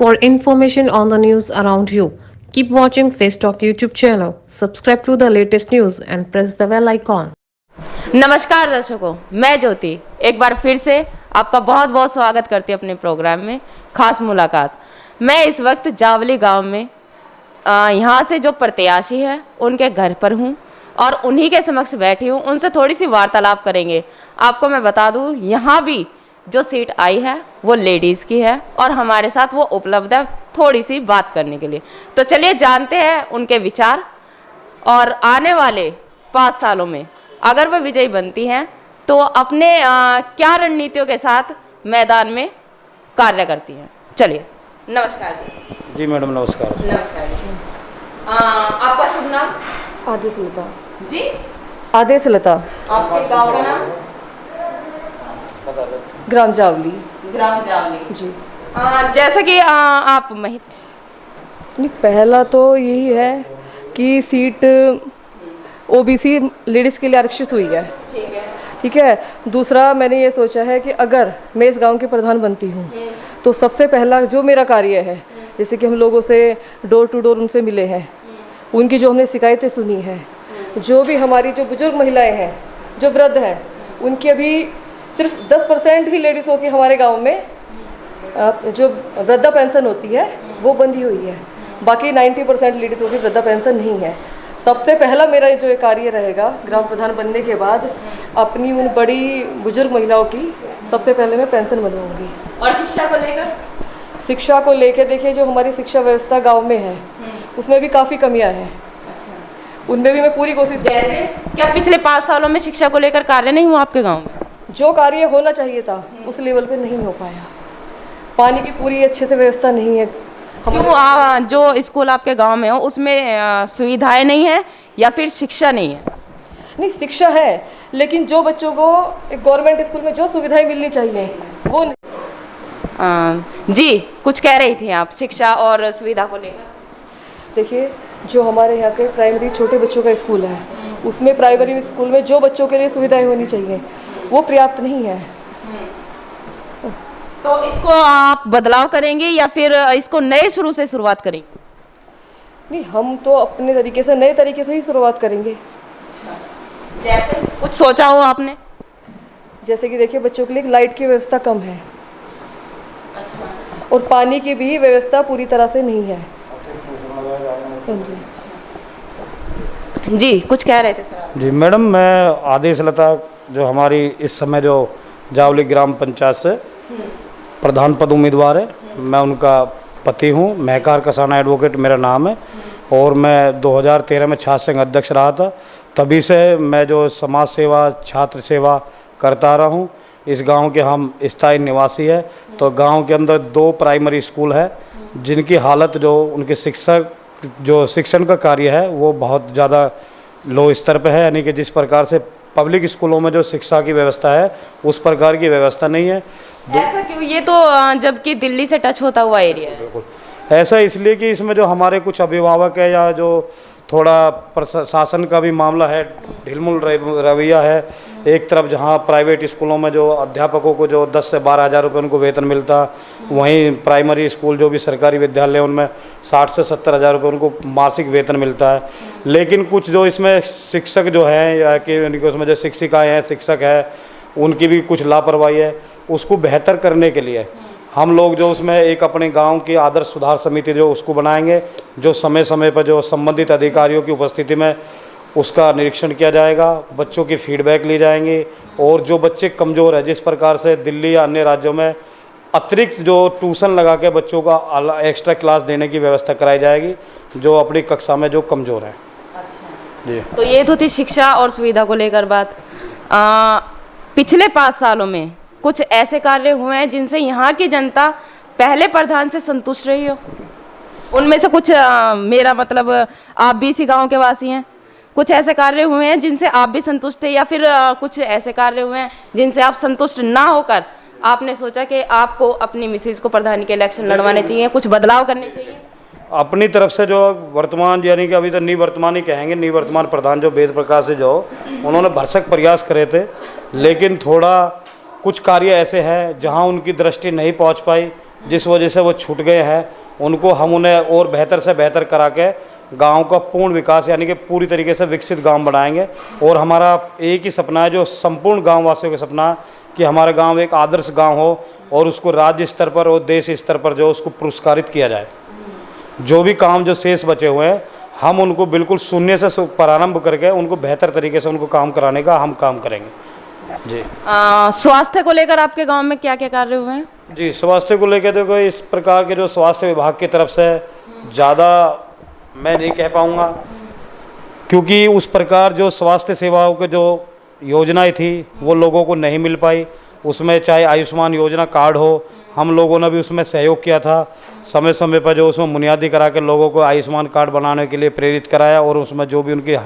For information on the news around you, keep watching Face Talk YouTube channel. Subscribe to the latest news and press the bell icon. नमस्कार दर्शकों, मैं ज्योति एक बार फिर से आपका बहुत बहुत स्वागत करती हूँ अपने प्रोग्राम में खास मुलाकात। मैं इस वक्त जावली गांव में यहाँ से जो प्रत्याशी है उनके घर पर हूँ और उन्हीं के समक्ष बैठी हूँ, उनसे थोड़ी सी वार्तालाप करेंगे। आपको मैं बता दूँ, यहाँ भी जो सीट आई है वो लेडीज़ की है और हमारे साथ वो उपलब्ध है थोड़ी सी बात करने के लिए। तो चलिए जानते हैं उनके विचार और आने वाले 5 सालों में अगर वह विजयी बनती हैं तो अपने क्या रणनीतियों के साथ मैदान में कार्य करती हैं। चलिए, नमस्कार जी। जी मैडम नमस्कार। नमस्कार जी। आपका शुभ नाम? आदेश लता। जी, आदेश लता। आपके गांव का नाम? ग्राम जावली। ग्राम जावली जी। जैसा कि आप नहीं, पहला तो यही है कि सीट ओबीसी लेडीज़ के लिए आरक्षित हुई है। ठीक है। ठीक है। दूसरा मैंने ये सोचा है कि अगर मैं इस गांव की प्रधान बनती हूँ तो सबसे पहला जो मेरा कार्य है, जैसे कि हम लोगों से डोर टू डोर उनसे मिले हैं, उनकी जो हमने शिकायतें सुनी हैं, जो भी हमारी जो बुजुर्ग महिलाएं हैं, जो वृद्ध हैं, उनकी अभी सिर्फ 10% ही लेडीज़ों की हमारे गांव में जो वृद्धा पेंशन होती है वो बंधी हुई है। बाकी 90% लेडीज़ों की वृद्धा पेंशन नहीं है। सबसे पहला मेरा जो ये कार्य रहेगा ग्राम प्रधान बनने के बाद, अपनी उन बड़ी बुजुर्ग महिलाओं की सबसे पहले मैं पेंशन बनवाऊंगी। और शिक्षा को लेकर? शिक्षा को लेकर देखिए, जो हमारी शिक्षा व्यवस्था गांव में है उसमें भी काफ़ी कमियां हैं। अच्छा। उनमें भी मैं पूरी कोशिश। जैसे क्या पिछले 5 सालों में शिक्षा को लेकर कार्य नहीं हुआ आपके गाँव में? जो कार्य होना चाहिए था उस लेवल पे नहीं हो पाया। पानी की पूरी अच्छे से व्यवस्था नहीं है। क्यों? जो स्कूल आपके गांव में हो उसमें सुविधाएं नहीं है या फिर शिक्षा नहीं है? नहीं, शिक्षा है, लेकिन जो बच्चों को एक गवर्नमेंट स्कूल में जो सुविधाएं मिलनी चाहिए वो नहीं। जी, कुछ कह रही थी आप शिक्षा और सुविधा को लेकर। देखिए, जो हमारे यहाँ के प्राइमरी छोटे बच्चों का स्कूल है उसमें प्राइमरी स्कूल में जो बच्चों के लिए सुविधाएं होनी चाहिए वो पर्याप्त नहीं है। तो इसको आप बदलाव करेंगे या फिर इसको नए शुरू से शुरुआत करेंगे? नहीं, हम तो अपने तरीके से नए तरीके से ही शुरुआत करेंगे। जैसे कुछ सोचा हो आपने? जैसे कि देखिए, बच्चों के लिए लाइट की व्यवस्था कम है। अच्छा। और पानी की भी व्यवस्था पूरी तरह से नहीं है। जी, कुछ कह रहे थे सर आप? जी मैडम, मैं आदेश लता जो हमारी इस समय जो जावली ग्राम पंचायत से प्रधान पद उम्मीदवार है, मैं उनका पति हूँ। महकार कसाना एडवोकेट मेरा नाम है और मैं 2013 में छात्र संघ अध्यक्ष रहा था। तभी से मैं जो समाज सेवा छात्र सेवा करता रहा हूँ। इस गांव के हम स्थायी निवासी है। तो गांव के अंदर 2 प्राइमरी स्कूल है जिनकी हालत, जो उनके शिक्षक जो शिक्षण का कार्य है वो बहुत ज़्यादा लो स्तर पे है। यानी कि जिस प्रकार से पब्लिक स्कूलों में जो शिक्षा की व्यवस्था है उस प्रकार की व्यवस्था नहीं है। ऐसा क्यों? ये तो जबकि दिल्ली से टच होता हुआ एरिया है। बिल्कुल ऐसा इसलिए कि इसमें जो हमारे कुछ अभिभावक है या जो थोड़ा प्रशासन का भी मामला है, ढिलमुल रवैया है। एक तरफ जहां प्राइवेट स्कूलों में जो अध्यापकों को जो 10 से 12 हज़ार रुपये उनको वेतन मिलता, वहीं प्राइमरी स्कूल जो भी सरकारी विद्यालय उनमें 60 से 70 हज़ार रुपये उनको मासिक वेतन मिलता है। लेकिन कुछ जो इसमें शिक्षक जो हैं या कि उसमें जो शिक्षिकाएँ हैं, शिक्षक है, उनकी भी कुछ लापरवाही है। उसको बेहतर करने के लिए हम लोग जो उसमें एक अपने गांव की आदर्श सुधार समिति जो उसको बनाएंगे, जो समय समय पर जो संबंधित अधिकारियों की उपस्थिति में उसका निरीक्षण किया जाएगा, बच्चों की फीडबैक ली जाएंगी और जो बच्चे कमज़ोर है, जिस प्रकार से दिल्ली या अन्य राज्यों में अतिरिक्त जो ट्यूशन लगा के बच्चों का एक्स्ट्रा क्लास देने की व्यवस्था कराई जाएगी जो अपनी कक्षा में जो कमज़ोर हैं। अच्छा जी, तो ये तो थी शिक्षा और सुविधा को लेकर बात। पिछले 5 सालों में कुछ ऐसे कार्य हुए हैं जिनसे यहाँ की जनता पहले प्रधान से संतुष्ट रही हो? उनमें से कुछ मेरा मतलब आप भी इसी गांव के वासी हैं, कुछ ऐसे कार्य हुए हैं जिनसे आप भी संतुष्ट थे या फिर कुछ ऐसे कार्य हुए हैं जिनसे आप संतुष्ट ना होकर आपने सोचा कि आपको अपनी मिसेज को प्रधानी के इलेक्शन लड़वाने चाहिए, कुछ बदलाव करने चाहिए? अपनी तरफ से जो वर्तमान, यानी कि अभी तो निवर्तमान ही कहेंगे, निवर्तमान प्रधान जो वेद प्रकाश से जो उन्होंने भरसक प्रयास करे थे, लेकिन थोड़ा कुछ कार्य ऐसे हैं जहां उनकी दृष्टि नहीं पहुंच पाई, जिस वजह से वो छूट गए हैं। उनको हम उन्हें और बेहतर से बेहतर करा के गाँव का पूर्ण विकास यानी कि पूरी तरीके से विकसित गाँव बनाएंगे। और हमारा एक ही सपना है, जो संपूर्ण गाँव वासियों का सपना है, कि हमारा गांव एक आदर्श गांव हो और उसको राज्य स्तर पर और देश स्तर पर जो उसको पुरस्कारित किया जाए। जो भी काम जो शेष बचे हुए हैं, हम उनको बिल्कुल शून्य से प्रारंभ करके उनको बेहतर तरीके से उनको काम कराने का हम काम करेंगे जी। स्वास्थ्य को लेकर आपके गांव में क्या क्या कार्य हुए हैं? जी, स्वास्थ्य को लेकर देखो, इस प्रकार के जो स्वास्थ्य विभाग की तरफ से ज़्यादा मैं नहीं कह पाऊँगा, क्योंकि उस प्रकार जो स्वास्थ्य सेवाओं के जो योजनाएं थी वो लोगों को नहीं मिल पाई। उसमें चाहे आयुष्मान योजना कार्ड हो, हम लोगों ने भी उसमें सहयोग किया था। समय समय पर जो उसमें बुनियादी करा के लोगों को आयुष्मान कार्ड बनाने के लिए प्रेरित कराया और उसमें जो भी उनकी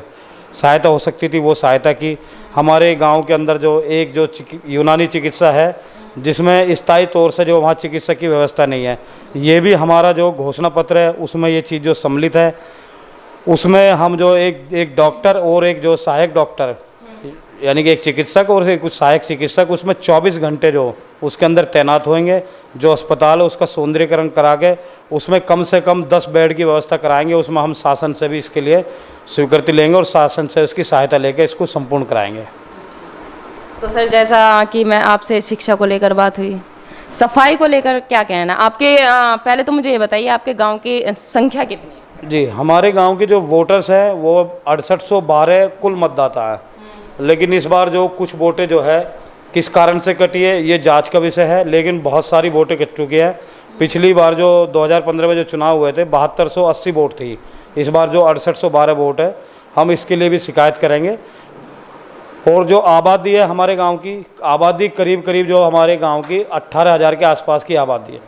सहायता हो सकती थी वो सहायता की। हमारे गांव के अंदर जो एक जो यूनानी चिकित्सा है, जिसमें स्थायी तौर से जो वहाँ चिकित्सक की व्यवस्था नहीं है, ये भी हमारा जो घोषणा पत्र है उसमें ये चीज़ जो सम्मिलित है। उसमें हम जो एक डॉक्टर और एक जो सहायक डॉक्टर यानी कि एक चिकित्सक और एक कुछ सहायक चिकित्सक उसमें 24 घंटे जो उसके अंदर तैनात होंगे। जो अस्पताल है उसका सौंदर्यीकरण करा के उसमें कम से कम 10 बेड की व्यवस्था कराएंगे। उसमें हम शासन से भी इसके लिए स्वीकृति लेंगे और शासन से उसकी सहायता लेकर इसको संपूर्ण कराएंगे। तो सर, जैसा कि मैं आपसे शिक्षा को लेकर बात हुई, सफाई को लेकर क्या कहना आपके? पहले तो मुझे ये बताइए, आपके गाँव की संख्या कितनी है? जी, हमारे गाँव के जो वोटर्स हैं वो 6812 कुल मतदाता है। लेकिन इस बार जो कुछ वोटें जो है किस कारण से कटी है ये जांच का विषय है, लेकिन बहुत सारी वोटें कट चुकी है। पिछली बार जो 2015 में जो चुनाव हुए थे 7280 वोट थी, इस बार जो 6812 वोट है, हम इसके लिए भी शिकायत करेंगे। और जो आबादी है हमारे गांव की, आबादी करीब करीब जो हमारे गांव की 18,000 के आसपास की आबादी है।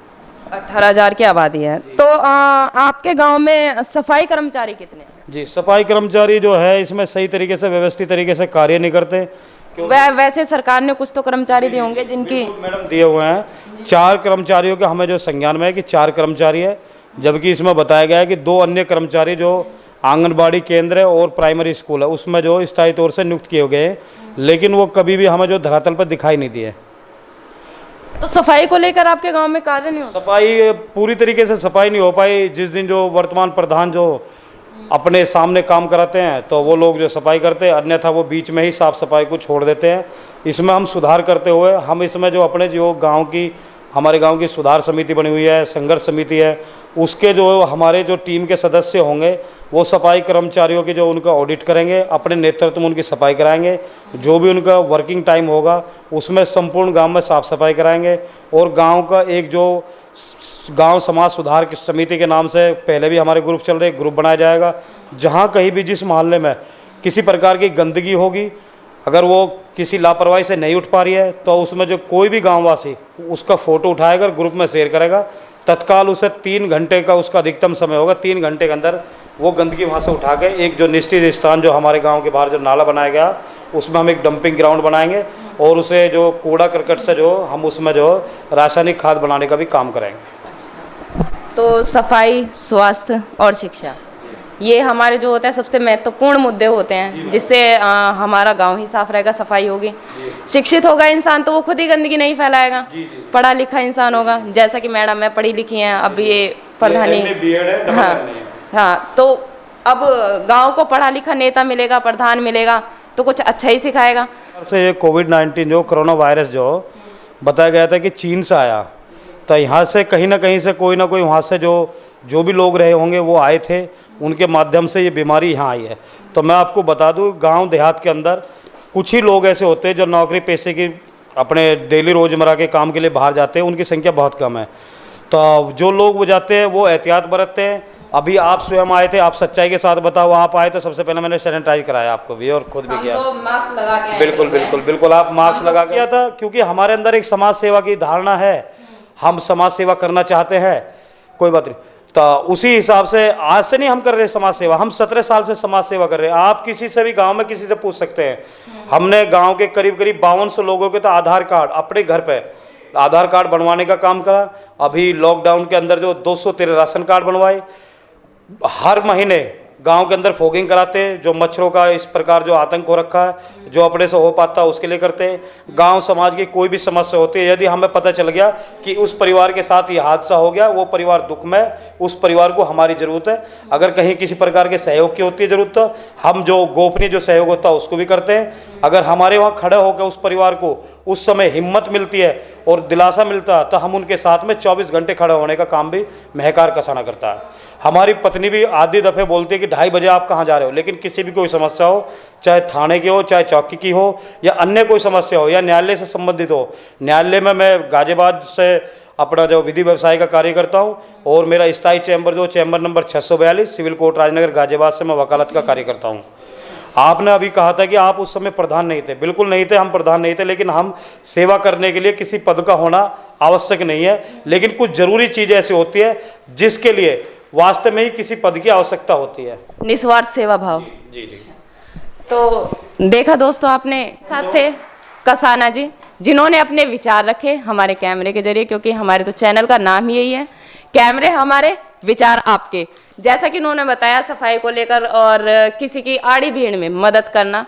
18,000 की आबादी है। तो आपके गांव में सफाई कर्मचारी कितने हैं? जी, सफाई कर्मचारी जो है इसमें सही तरीके से व्यवस्थित तरीके से कार्य नहीं करते। वैसे सरकार ने कुछ तो कर्मचारी दिए होंगे जिनकी? मैडम दिए हुए हैं 4 कर्मचारियों के हमें जो संज्ञान में है कि 4 कर्मचारी है, जबकि इसमें बताया गया है कि 2 अन्य कर्मचारी जो आंगनबाड़ी केंद्र और प्राइमरी स्कूल है उसमें जो स्थायी तौर से नियुक्त किए गए, लेकिन वो कभी भी हमें जो धरातल पर दिखाई नहीं दिए। तो सफाई को लेकर आपके गांव में कार्य नहीं हो? सफाई पूरी तरीके से सफाई नहीं हो पाई। जिस दिन जो वर्तमान प्रधान जो अपने सामने काम कराते हैं तो वो लोग जो सफाई करते हैं, अन्यथा वो बीच में ही साफ सफाई को छोड़ देते हैं। इसमें हम सुधार करते हुए हम इसमें जो अपने जो गांव की हमारे गांव की सुधार समिति बनी हुई है, संघर्ष समिति है, उसके जो हमारे जो टीम के सदस्य होंगे वो सफाई कर्मचारियों की जो उनका ऑडिट करेंगे, अपने नेतृत्व में उनकी सफाई कराएंगे। जो भी उनका वर्किंग टाइम होगा उसमें संपूर्ण गांव में साफ सफाई कराएंगे। और गांव का एक जो गांव समाज सुधार की समिति के नाम से पहले भी हमारे ग्रुप चल रहे, ग्रुप बनाया जाएगा। जहां कहीं भी जिस मोहल्ले में किसी प्रकार की गंदगी होगी, अगर वो किसी लापरवाही से नहीं उठ पा रही है तो उसमें जो कोई भी गांववासी उसका फ़ोटो उठाएगा, ग्रुप में शेयर करेगा, तत्काल उसे 3 घंटे का उसका अधिकतम समय होगा। 3 घंटे के अंदर वो गंदगी वहाँ से उठा के एक जो निश्चित स्थान जो हमारे गांव के बाहर जो नाला बनाया गया उसमें हम एक डंपिंग ग्राउंड बनाएंगे और उसे जो कूड़ा करकट से जो हम उसमें जो रासायनिक खाद बनाने का भी काम करेंगे। तो सफाई, स्वास्थ्य और शिक्षा, ये हमारे जो होता है सबसे महत्वपूर्ण मुद्दे होते हैं, जिससे हमारा गांव ही साफ रहेगा, सफाई होगी। शिक्षित होगा इंसान तो वो खुद ही गंदगी नहीं फैलाएगा। पढ़ा लिखा इंसान होगा, जैसा कि मैडम मैं पढ़ी लिखी हैं, अब ये प्रधानी। हाँ, तो अब गांव को पढ़ा लिखा नेता मिलेगा, प्रधान मिलेगा तो कुछ अच्छा ही सिखाएगा। से ये कोविड-19 जो कोरोना वायरस जो बताया गया था कि चीन से आया, तो यहाँ से कहीं ना कहीं से कोई ना कोई वहाँ से जो भी लोग रहे होंगे वो आए थे, उनके माध्यम से ये बीमारी यहाँ आई है। तो मैं आपको बता दूँ, गांव देहात के अंदर कुछ ही लोग ऐसे होते हैं जो नौकरी पेशे की अपने डेली रोज़मर्रा के काम के लिए बाहर जाते हैं, उनकी संख्या बहुत कम है। तो जो लोग वो जाते हैं वो एहतियात बरतते हैं। अभी आप स्वयं आए थे, आप सच्चाई के साथ बताओ, आप आए तो सबसे पहले मैंने सैनिटाइज कराया आपको भी और खुद भी किया। तो मास्क लगा के बिल्कुल बिल्कुल बिल्कुल, आप मास्क लगा के किया था, क्योंकि हमारे अंदर एक समाज सेवा की धारणा है, हम समाज सेवा करना चाहते हैं। कोई बात नहीं, तो उसी हिसाब से आज से नहीं हम कर रहे समाज सेवा, हम 17 साल से समाज सेवा कर रहे हैं। आप किसी से भी गांव में किसी से पूछ सकते हैं। हमने गांव के करीब करीब 5200 लोगों के तो आधार कार्ड अपने घर पे आधार कार्ड बनवाने का काम करा। अभी लॉकडाउन के अंदर जो 213 राशन कार्ड बनवाए। हर महीने गांव के अंदर फॉगिंग कराते हैं, जो मच्छरों का इस प्रकार जो आतंक हो रखा है, जो अपने से हो पाता है उसके लिए करते हैं। गांव समाज की कोई भी समस्या होती है, यदि हमें पता चल गया कि उस परिवार के साथ ये हादसा हो गया, वो परिवार दुख में, उस परिवार को हमारी ज़रूरत है। अगर कहीं किसी प्रकार के सहयोग की होती है ज़रूरत, तो हम जो गोपनीय जो सहयोग होता है उसको भी करते हैं। अगर हमारे वहाँ खड़े होकर उस परिवार को उस समय हिम्मत मिलती है और दिलासा मिलता है, तो हम उनके साथ में 24 घंटे खड़े होने का काम भी महकार कसाना करता है। हमारी पत्नी भी आधी दफ़े बोलती है कि 2:30 बजे आप कहाँ जा रहे हो, लेकिन किसी भी कोई समस्या हो, चाहे थाने की हो, चाहे चौकी की हो, या अन्य कोई समस्या हो, या न्यायालय से संबंधित हो। न्यायालय में मैं गाजियाबाद से अपना जो विधि व्यवसाय का कार्य करता हूँ, और मेरा स्थायी चैम्बर जो chamber number 642 civil court Rajnagar Ghaziabad से मैं वकालत का कार्य करता हूँ। आपने अभी कहा था कि आप उस समय प्रधान नहीं थे, बिल्कुल नहीं थे, हम प्रधान नहीं थे, लेकिन हम सेवा करने के लिए किसी पद का होना आवश्यक नहीं है, लेकिन कुछ जरूरी चीज़ ऐसी होती है जिसके लिए वास्तव में ही किसी पद की आवश्यकता होती है। निस्वार्थ सेवा भाव। जी जी। तो देखा दोस्तों, आपने साथ थे कसाना जी, जिन्होंने अपने विचार रखे हमारे कैमरे के जरिए, क्योंकि हमारे तो चैनल का नाम ही यही है, कैमरे हमारे विचार आपके। जैसा कि उन्होंने बताया सफाई को लेकर और किसी की आड़ी भीड़ में मदद करना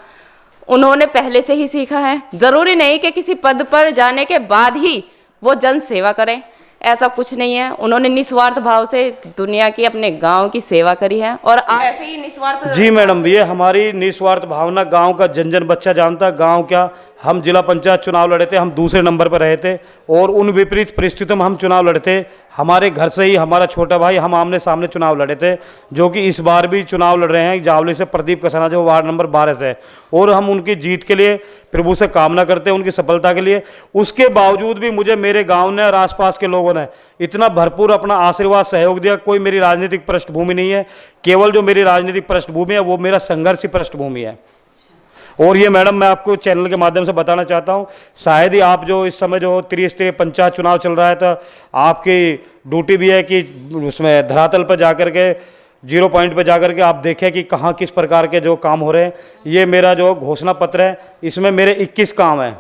उन्होंने पहले से ही सीखा है। जरूरी नहीं कि किसी पद पर जाने के बाद ही वो जन सेवा करें, ऐसा कुछ नहीं है। उन्होंने निस्वार्थ भाव से दुनिया की, अपने गांव की सेवा करी है, और ऐसे ही निस्वार्थ। जी मैडम, ये हमारी निस्वार्थ भावना गांव का जन जन बच्चा जानता है। गांव क्या, हम जिला पंचायत चुनाव लड़े थे, हम दूसरे नंबर पर रहे थे, और उन विपरीत परिस्थितियों में हम चुनाव लड़े थे। हमारे घर से ही हमारा छोटा भाई, हम आमने सामने चुनाव लड़े थे, जो कि इस बार भी चुनाव लड़ रहे हैं जावली से प्रदीप कसाना, जो वार्ड नंबर 12 से है, और हम उनकी जीत के लिए प्रभु से कामना करते हैं, उनकी सफलता के लिए। उसके बावजूद भी मुझे मेरे गाँव ने और आसपास के लोगों ने इतना भरपूर अपना आशीर्वाद सहयोग दिया। कोई मेरी राजनीतिक पृष्ठभूमि नहीं है, केवल जो मेरी राजनीतिक पृष्ठभूमि है वो मेरा संघर्ष की पृष्ठभूमि है। और ये मैडम, मैं आपको चैनल के माध्यम से बताना चाहता हूँ, शायद ही आप जो इस समय जो त्रिस्तरीय पंचायत चुनाव चल रहा है, तो आपकी ड्यूटी भी है कि उसमें धरातल पर जाकर के, 0 पॉइंट पर जाकर के आप देखें कि कहाँ किस प्रकार के जो काम हो रहे हैं। ये मेरा जो घोषणा पत्र है, इसमें मेरे 21 काम हैं,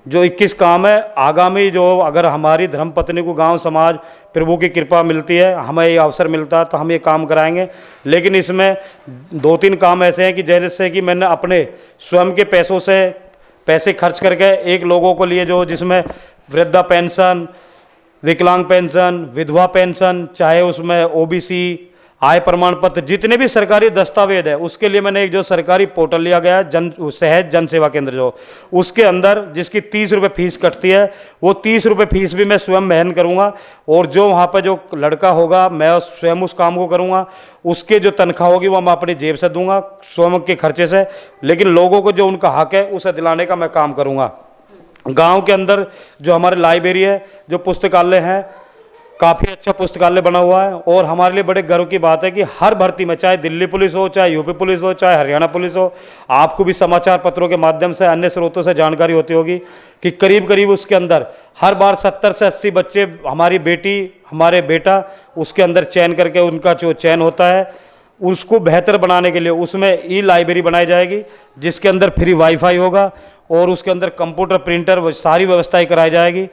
जो 21 काम है। आगामी जो अगर हमारी धर्मपत्नी को गांव समाज प्रभु की कृपा मिलती है, हमें ये अवसर मिलता है, तो हम ये काम कराएंगे। लेकिन इसमें 2-3 काम ऐसे हैं कि जैसे कि मैंने अपने स्वयं के पैसों से पैसे खर्च करके एक लोगों को लिए, जो जिसमें वृद्धा पेंशन, विकलांग पेंशन, विधवा पेंशन, चाहे उसमें OBC आय प्रमाण पत्र, जितने भी सरकारी दस्तावेज है, उसके लिए मैंने एक जो सरकारी पोर्टल लिया गया है, सहज जन सेवा केंद्र, जो उसके अंदर जिसकी 30 रुपये फीस कटती है, वो 30 रुपये फीस भी मैं स्वयं वहन करूँगा। और जो वहाँ पर जो लड़का होगा, मैं स्वयं उस काम को करूँगा। उसके जो तनख्वाह होगी वो मैं अपनी जेब से दूंगा, स्वयं के खर्चे से। लेकिन लोगों को जो उनका हक है उसे दिलाने का मैं काम करूँगा। गाँव के अंदर जो हमारे लाइब्रेरी है, जो पुस्तकालय है, काफ़ी अच्छा पुस्तकालय बना हुआ है। और हमारे लिए बड़े गर्व की बात है कि हर भर्ती में, चाहे दिल्ली पुलिस हो, चाहे यूपी पुलिस हो, चाहे हरियाणा पुलिस हो, आपको भी समाचार पत्रों के माध्यम से, अन्य स्रोतों से जानकारी होती होगी कि करीब करीब उसके अंदर हर बार 70 से 80 बच्चे, हमारी बेटी, हमारे बेटा, उसके अंदर चयन करके उनका जो चयन होता है, उसको बेहतर बनाने के लिए उसमें ई-लाइब्रेरी बनाई जाएगी, जिसके अंदर फ्री वाईफाई होगा, और उसके अंदर कंप्यूटर, प्रिंटर, सारी व्यवस्थाएँ कराई जाएगी।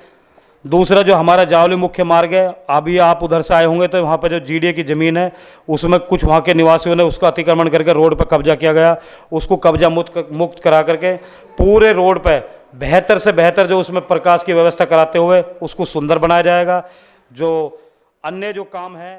दूसरा, जो हमारा जावली मुख्य मार्ग है, अभी आप उधर से आए होंगे तो वहाँ पर जो GDA की ज़मीन है, उसमें कुछ वहाँ के निवासियों ने उसका अतिक्रमण करके रोड पर कब्जा किया गया। उसको कब्जा मुक्त करा करके पूरे रोड पर बेहतर से बेहतर जो उसमें प्रकाश की व्यवस्था कराते हुए उसको सुंदर बनाया जाएगा। जो अन्य जो काम है